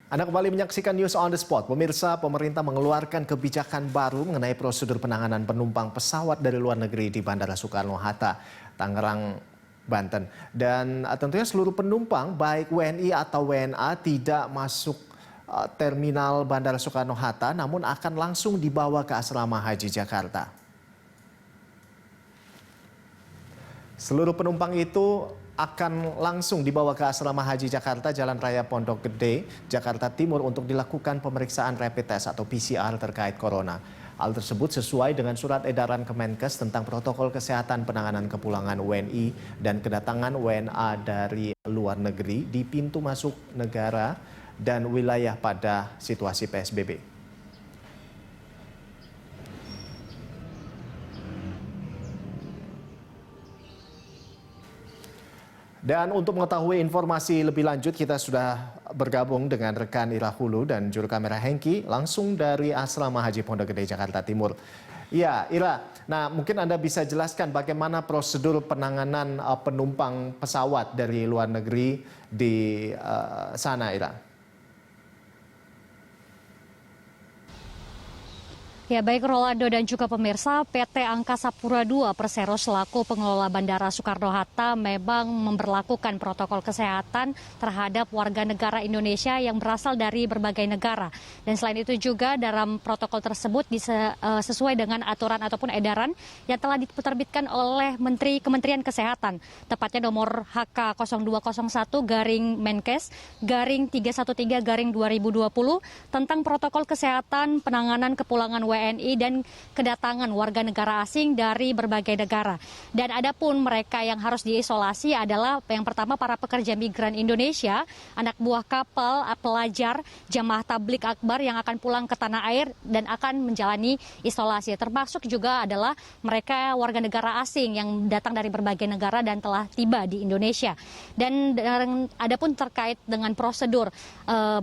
Anda kembali menyaksikan News on the Spot. Pemirsa, pemerintah mengeluarkan kebijakan baru mengenai prosedur penanganan penumpang pesawat dari luar negeri di Bandara Soekarno-Hatta, Tangerang, Banten. Dan tentunya seluruh penumpang, baik WNI atau WNA, tidak masuk terminal Bandara Soekarno-Hatta, namun akan langsung dibawa ke Asrama Haji Jakarta. Seluruh penumpang itu akan langsung dibawa ke Asrama Haji Jakarta, Jalan Raya Pondok Gede, Jakarta Timur untuk dilakukan pemeriksaan rapid test atau PCR terkait corona. Hal tersebut sesuai dengan surat edaran Kemenkes tentang protokol kesehatan penanganan kepulangan WNI dan kedatangan WNA dari luar negeri di pintu masuk negara dan wilayah pada situasi PSBB. Dan untuk mengetahui informasi lebih lanjut, kita sudah bergabung dengan rekan Ira Hulu dan juru kamera Hengki langsung dari Asrama Haji Pondok Gede, Jakarta Timur. Ya, Ira, nah mungkin Anda bisa jelaskan bagaimana prosedur penanganan penumpang pesawat dari luar negeri di sana, Ira? Ya, baik Rolando dan juga pemirsa, PT Angkasa Pura II Persero selaku pengelola Bandara Soekarno-Hatta memang memberlakukan protokol kesehatan terhadap warga negara Indonesia yang berasal dari berbagai negara. Dan selain itu juga dalam protokol tersebut sesuai dengan aturan ataupun edaran yang telah diterbitkan oleh Kementerian Kesehatan, tepatnya nomor HK 0201-Menkes-313-2020 tentang protokol kesehatan penanganan kepulangan WNI dan kedatangan warga negara asing dari berbagai negara. Dan adapun mereka yang harus diisolasi adalah yang pertama para pekerja migran Indonesia, anak buah kapal, pelajar, jamaah tablik akbar yang akan pulang ke tanah air dan akan menjalani isolasi. Termasuk juga adalah mereka warga negara asing yang datang dari berbagai negara dan telah tiba di Indonesia. Dan adapun terkait dengan prosedur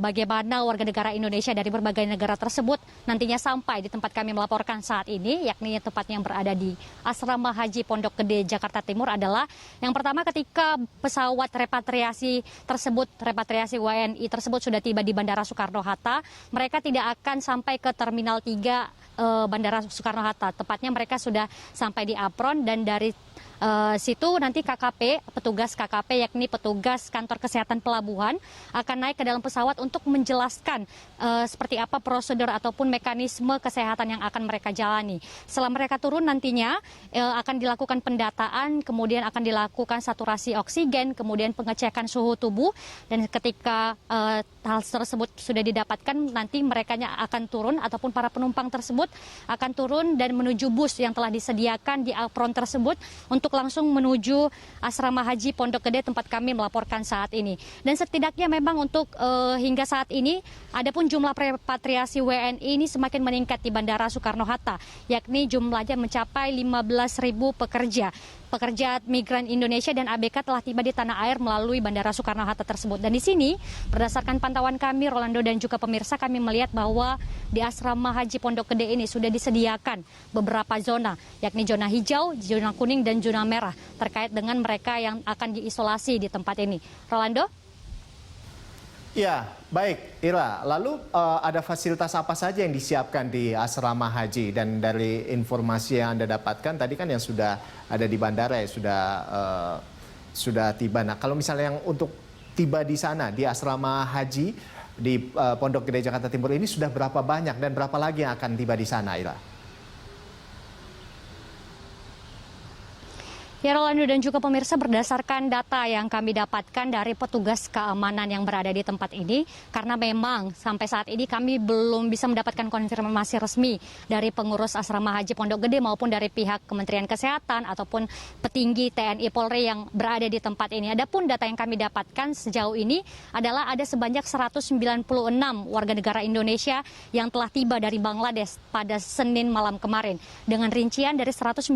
bagaimana warga negara Indonesia dari berbagai negara tersebut nantinya sampai di tempat kami melaporkan saat ini, yakni tempat yang berada di Asrama Haji Pondok Gede, Jakarta Timur adalah yang pertama ketika pesawat repatriasi WNI tersebut sudah tiba di Bandara Soekarno-Hatta, mereka tidak akan sampai ke Terminal 3 Bandara Soekarno-Hatta. Tepatnya mereka sudah sampai di apron dan dari situ nanti petugas KKP yakni petugas kantor kesehatan pelabuhan akan naik ke dalam pesawat untuk menjelaskan seperti apa prosedur ataupun mekanisme kesehatan yang akan mereka jalani. Setelah mereka turun nantinya akan dilakukan pendataan, kemudian akan dilakukan saturasi oksigen, kemudian pengecekan suhu tubuh, dan ketika hal tersebut sudah didapatkan nanti mereka akan turun ataupun para penumpang tersebut akan turun dan menuju bus yang telah disediakan di apron tersebut untuk langsung menuju Asrama Haji Pondok Gede tempat kami melaporkan saat ini. Dan setidaknya memang untuk hingga saat ini adapun jumlah repatriasi WNI ini semakin meningkat di Bandara Soekarno-Hatta, yakni jumlahnya mencapai 15.000 pekerja migran Indonesia dan ABK telah tiba di tanah air melalui Bandara Soekarno-Hatta tersebut. Dan di sini berdasarkan pantauan kami, Rolando dan juga pemirsa, kami melihat bahwa di Asrama Haji Pondok Gede ini sudah disediakan beberapa zona, yakni zona hijau, zona kuning, dan zona merah terkait dengan mereka yang akan diisolasi di tempat ini. Rolando? Ya, baik Ira. Lalu ada fasilitas apa saja yang disiapkan di Asrama Haji? Dan dari informasi yang Anda dapatkan tadi kan yang sudah ada di bandara ya sudah tiba. Nah, kalau misalnya yang untuk tiba di sana di Asrama Haji di Pondok Gede Jakarta Timur ini sudah berapa banyak dan berapa lagi yang akan tiba di sana, Ira? Ya, Rolando dan juga pemirsa, berdasarkan data yang kami dapatkan dari petugas keamanan yang berada di tempat ini, karena memang sampai saat ini kami belum bisa mendapatkan konfirmasi resmi dari pengurus Asrama Haji Pondok Gede maupun dari pihak Kementerian Kesehatan ataupun petinggi TNI Polri yang berada di tempat ini. Adapun data yang kami dapatkan sejauh ini adalah ada sebanyak 196 warga negara Indonesia yang telah tiba dari Bangladesh pada Senin malam kemarin. Dengan rincian dari 196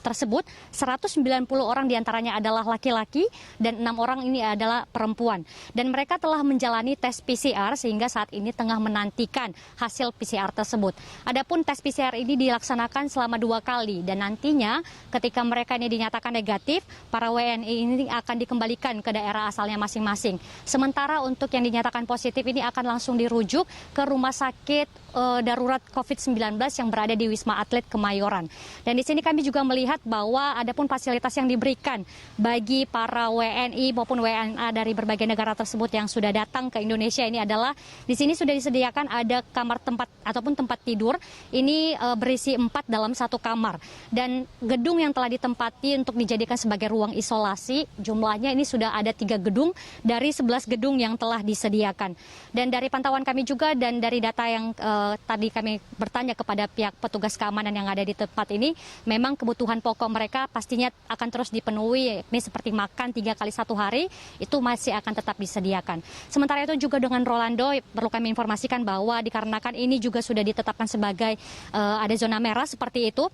tersebut, 100 190 orang diantaranya adalah laki-laki dan 6 orang ini adalah perempuan. Dan mereka telah menjalani tes PCR sehingga saat ini tengah menantikan hasil PCR tersebut. Adapun tes PCR ini dilaksanakan selama 2 kali dan nantinya ketika mereka ini dinyatakan negatif, para WNI ini akan dikembalikan ke daerah asalnya masing-masing. Sementara untuk yang dinyatakan positif ini akan langsung dirujuk ke rumah sakit darurat COVID-19 yang berada di Wisma Atlet Kemayoran. Dan di sini kami juga melihat bahwa ada pun fasilitas yang diberikan bagi para WNI maupun WNA dari berbagai negara tersebut yang sudah datang ke Indonesia ini adalah di sini sudah disediakan ada kamar tempat ataupun tempat tidur. Ini berisi 4 dalam 1 kamar. Dan gedung yang telah ditempati untuk dijadikan sebagai ruang isolasi, jumlahnya ini sudah ada 3 gedung dari 11 gedung yang telah disediakan. Dan dari pantauan kami juga dan dari data yang tadi kami bertanya kepada pihak petugas keamanan yang ada di tempat ini, memang kebutuhan pokok mereka pastinya akan terus dipenuhi, yakni seperti makan 3 kali 1 hari, itu masih akan tetap disediakan. Sementara itu juga dengan Rolando, perlu kami informasikan bahwa dikarenakan ini juga sudah ditetapkan sebagai ada zona merah seperti itu,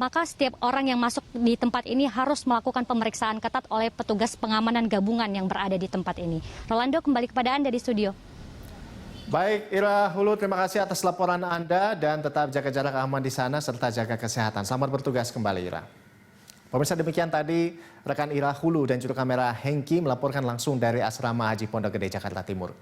maka setiap orang yang masuk di tempat ini harus melakukan pemeriksaan ketat oleh petugas pengamanan gabungan yang berada di tempat ini. Rolando, kembali kepada Anda di studio. Baik, Ira Hulu, terima kasih atas laporan Anda dan tetap jaga jarak aman di sana serta jaga kesehatan. Selamat bertugas kembali, Ira. Pemirsa, demikian tadi rekan Ira Hulu dan juru kamera Hengki melaporkan langsung dari Asrama Haji Pondok Gede, Jakarta Timur.